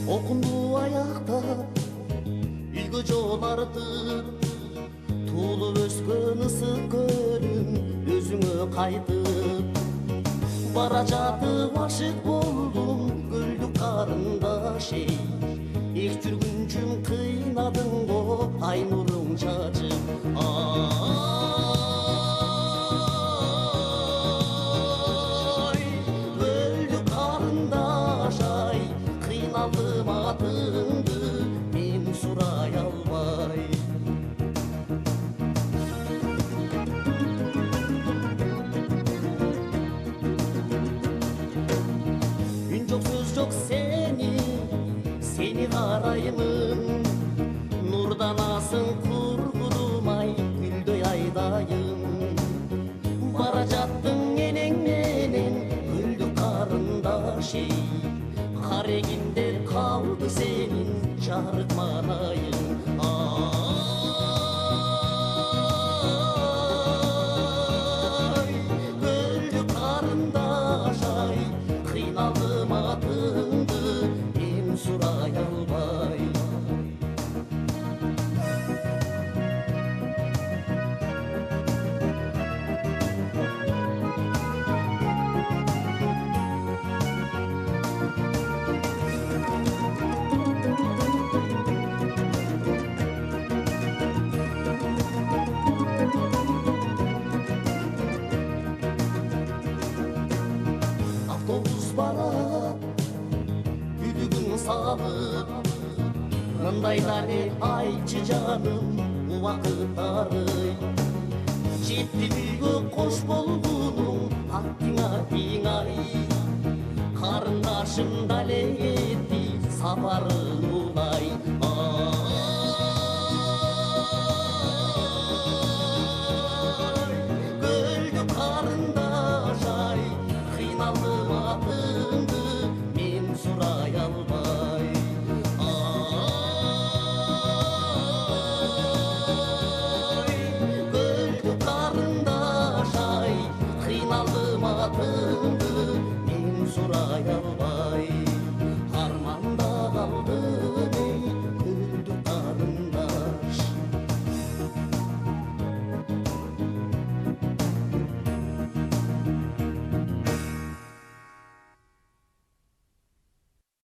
окунду аяктап үйгө жол артып туулуп өскөн ысык көрүм өзүңө кайтып бара жатып ашык болдум көлдү карындаш эй эч жүргүнчүм кыйнадың го ай нуруң чачып көлдү карындаш ай кыйналдым атыңды мен сурай албай үн жок сөз жок сени караймын нурданасың кургудумай гүлдөй айдайын бара жаттың энең менен көлдү карындаш эй карегинде калды сенин жарык манайың көлдү карындаш ай кыйналдым атыңды мен сурай албай автобус барат күдүгүн салып мындайда эле айтчы жаным убакыттары жетти үйгө кош болгунуң аттиң ай карындашым дале кетти сапарын улай көлдү карындаш ай кыйналдым атыңды мен сурай албай